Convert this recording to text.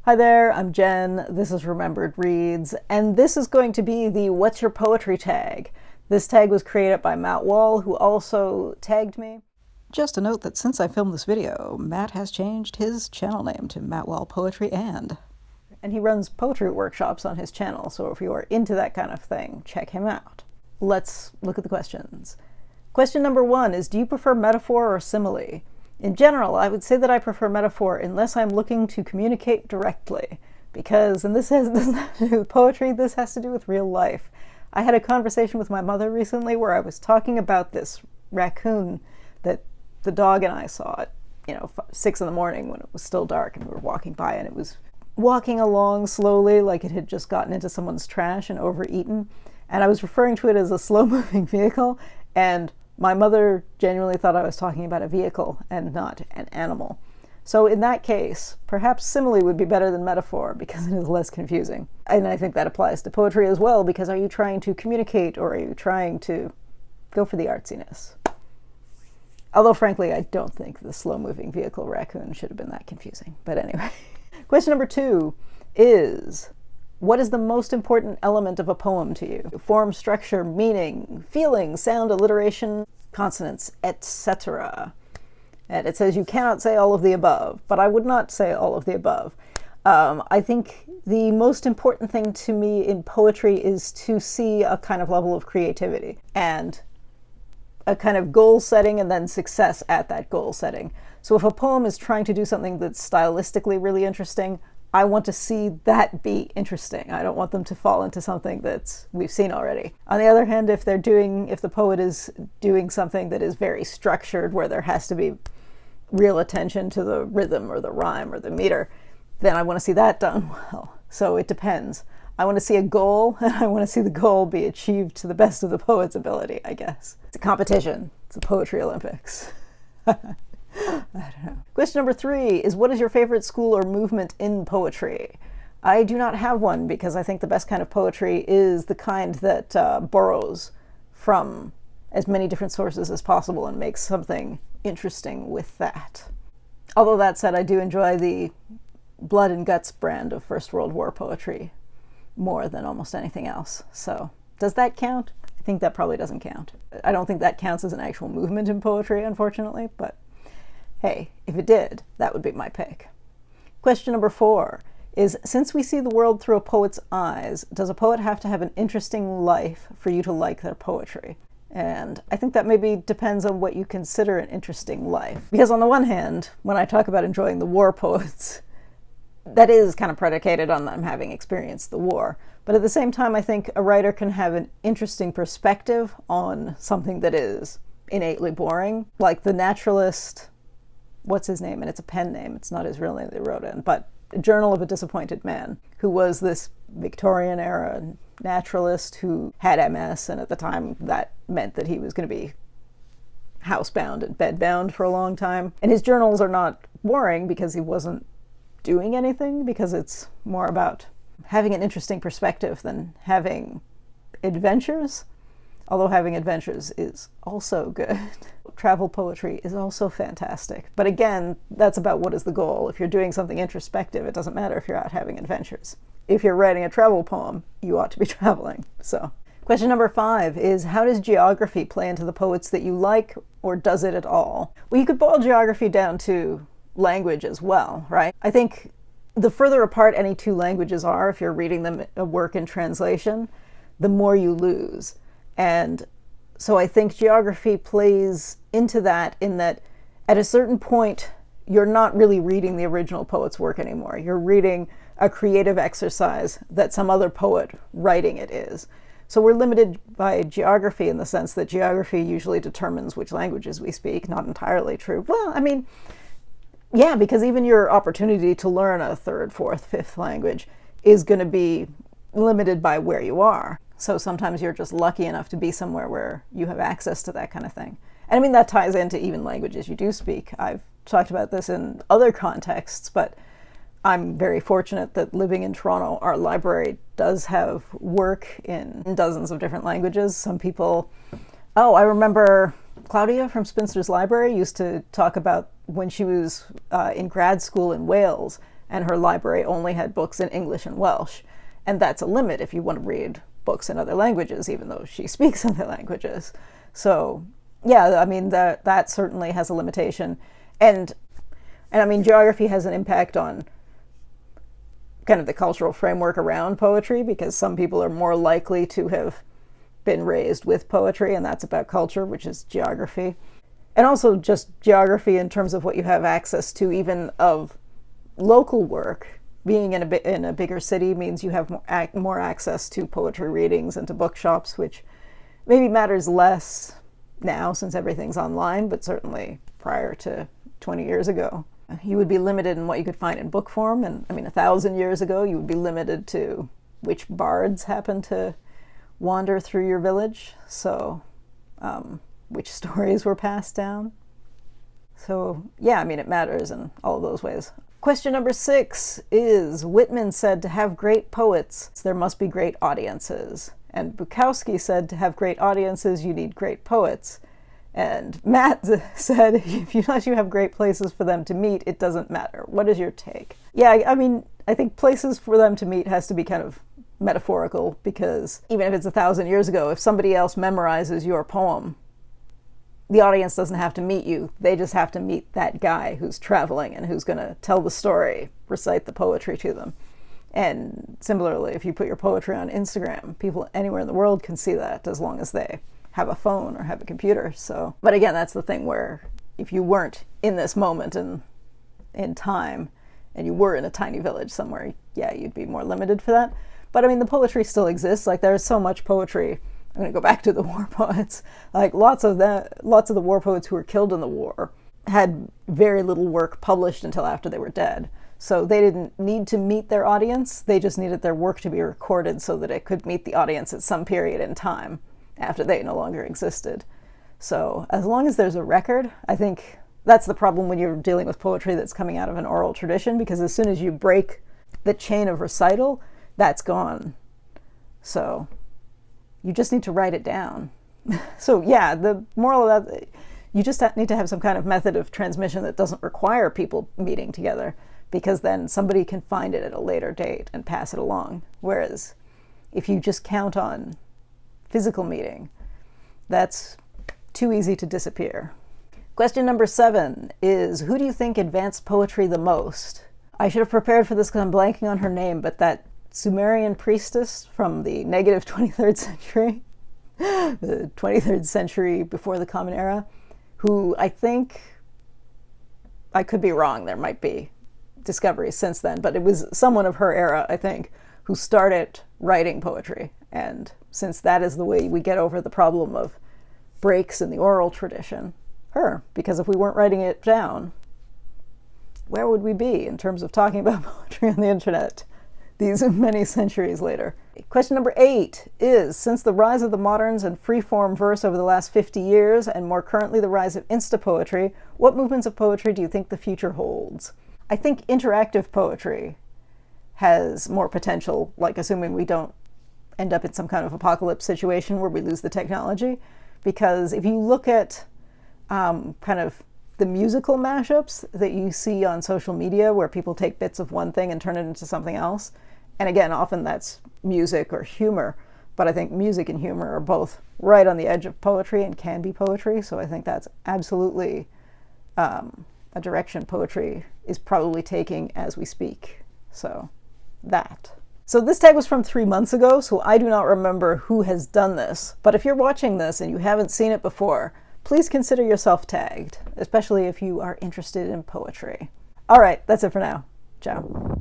Hi there, I'm Jen, this is Remembered Reads, and this is going to be the What's Your Poetry tag. This tag was created by Matt Wall, who also tagged me. Just a note that since I filmed this video, Matt has changed his channel name to Matt Wall Poetry and he runs poetry workshops on his channel, so if you are into that kind of thing, check him out. Let's look at the questions. Question number 1 is, do you prefer metaphor or simile? In general, I would say that I prefer metaphor unless I'm looking to communicate directly, because, and this doesn't have to do with poetry, this has to do with real life. I had a conversation with my mother recently where I was talking about this raccoon that the dog and I saw at, 6 in the morning when it was still dark and we were walking by, and it was walking along slowly like it had just gotten into someone's trash and overeaten. And I was referring to it as a slow-moving vehicle, and my mother genuinely thought I was talking about a vehicle and not an animal. So in that case, perhaps simile would be better than metaphor because it is less confusing. And I think that applies to poetry as well, because are you trying to communicate or are you trying to go for the artsiness? Although frankly, I don't think the slow-moving vehicle raccoon should have been that confusing. But anyway. Question number 2 is, what is the most important element of a poem to you? Form, structure, meaning, feeling, sound, alliteration, consonance, etc. And it says you cannot say all of the above, but I would not say all of the above. I think the most important thing to me in poetry is to see a kind of level of creativity and a kind of goal setting and then success at that goal setting. So if a poem is trying to do something that's stylistically really interesting, I want to see that be interesting. I don't want them to fall into something that we've seen already. On the other hand, if the poet is doing something that is very structured, where there has to be real attention to the rhythm or the rhyme or the meter, then I want to see that done well. So it depends. I want to see a goal, and I want to see the goal be achieved to the best of the poet's ability, I guess. It's a competition. It's the Poetry Olympics. I don't know. Question number 3 is, what is your favorite school or movement in poetry? I do not have one, because I think the best kind of poetry is the kind that borrows from as many different sources as possible and makes something interesting with that. Although that said, I do enjoy the blood and guts brand of First World War poetry more than almost anything else. So does that count? I think that probably doesn't count. I don't think that counts as an actual movement in poetry, unfortunately, but hey, if it did, that would be my pick. Question number 4 is, since we see the world through a poet's eyes, does a poet have to have an interesting life for you to like their poetry? And I think that maybe depends on what you consider an interesting life. Because on the one hand, when I talk about enjoying the war poets, that is kind of predicated on them having experienced the war. But at the same time, I think a writer can have an interesting perspective on something that is innately boring. Like the naturalist, what's his name? And it's a pen name. It's not his real name they wrote in, but Journal of a Disappointed Man, who was this Victorian era naturalist who had MS, and at the time that meant that he was going to be housebound and bedbound for a long time. And his journals are not boring because he wasn't doing anything, because it's more about having an interesting perspective than having adventures. Although having adventures is also good. Travel poetry is also fantastic. But again, that's about what is the goal. If you're doing something introspective, it doesn't matter if you're out having adventures. If you're writing a travel poem, you ought to be traveling. So, question number 5 is, how does geography play into the poets that you like, or does it at all? Well, you could boil geography down to language as well, right? I think the further apart any two languages are, if you're reading them a work in translation, the more you lose. And so I think geography plays into that, in that at a certain point, you're not really reading the original poet's work anymore. You're reading a creative exercise that some other poet writing it is. So we're limited by geography in the sense that geography usually determines which languages we speak. Not entirely true. Well, I mean, yeah, because even your opportunity to learn a 3rd, 4th, 5th language is going to be limited by where you are. So sometimes you're just lucky enough to be somewhere where you have access to that kind of thing. And I mean, that ties into even languages you do speak. I've talked about this in other contexts, but I'm very fortunate that living in Toronto, our library does have work in dozens of different languages. Some people, I remember Claudia from Spinster's Library used to talk about when she was in grad school in Wales, and her library only had books in English and Welsh. And that's a limit if you want to read books in other languages, even though she speaks other languages. So yeah, I mean, that certainly has a limitation. And I mean, geography has an impact on kind of the cultural framework around poetry, because some people are more likely to have been raised with poetry, and that's about culture, which is geography. And also just geography in terms of what you have access to, even of local work. Being in a bigger city means you have more access to poetry readings and to bookshops, which maybe matters less now since everything's online, but certainly prior to 20 years ago. You would be limited in what you could find in book form, and I mean 1,000 years ago you would be limited to which bards happened to wander through your village, so which stories were passed down. So yeah, I mean, it matters in all of those ways. Question number 6 is, Whitman said to have great poets, there must be great audiences. And Bukowski said to have great audiences, you need great poets. And Matt said, unless you have great places for them to meet, it doesn't matter. What is your take? Yeah, I mean, I think places for them to meet has to be kind of metaphorical, because even if it's 1,000 years ago, if somebody else memorizes your poem, the audience doesn't have to meet you. They just have to meet that guy who's traveling and who's going to tell the story, recite the poetry to them. And similarly, if you put your poetry on Instagram, people anywhere in the world can see that, as long as they have a phone or have a computer. So, but again, that's the thing, where if you weren't in this moment in time, and you were in a tiny village somewhere, yeah, you'd be more limited for that. But I mean, the poetry still exists. Like, there's so much poetry. I'm going to go back to the war poets. Like, lots of the war poets who were killed in the war had very little work published until after they were dead. So they didn't need to meet their audience. They just needed their work to be recorded so that it could meet the audience at some period in time after they no longer existed. So as long as there's a record, I think that's the problem when you're dealing with poetry that's coming out of an oral tradition, because as soon as you break the chain of recital, that's gone. So you just need to write it down. So yeah, the moral of that, you just need to have some kind of method of transmission that doesn't require people meeting together, because then somebody can find it at a later date and pass it along. Whereas if you just count on physical meeting, that's too easy to disappear. Question number 7 is, who do you think advanced poetry the most? I should have prepared for this because I'm blanking on her name, but that Sumerian priestess from the negative 23rd century, the 23rd century before the Common Era, who I think, I could be wrong, there might be discoveries since then, but it was someone of her era, I think, who started writing poetry. And since that is the way we get over the problem of breaks in the oral tradition, her, because if we weren't writing it down, where would we be in terms of talking about poetry on the internet these many centuries later? Question number 8 is, since the rise of the moderns and free-form verse over the last 50 years, and more currently the rise of instapoetry, what movements of poetry do you think the future holds? I think interactive poetry has more potential, like assuming we don't end up in some kind of apocalypse situation where we lose the technology. Because if you look at kind of the musical mashups that you see on social media, where people take bits of one thing and turn it into something else, and again, often that's music or humor, but I think music and humor are both right on the edge of poetry and can be poetry, so I think that's absolutely a direction poetry is probably taking as we speak. So that. So this tag was from 3 months ago, so I do not remember who has done this, but if you're watching this and you haven't seen it before, please consider yourself tagged, especially if you are interested in poetry. All right, that's it for now. Ciao.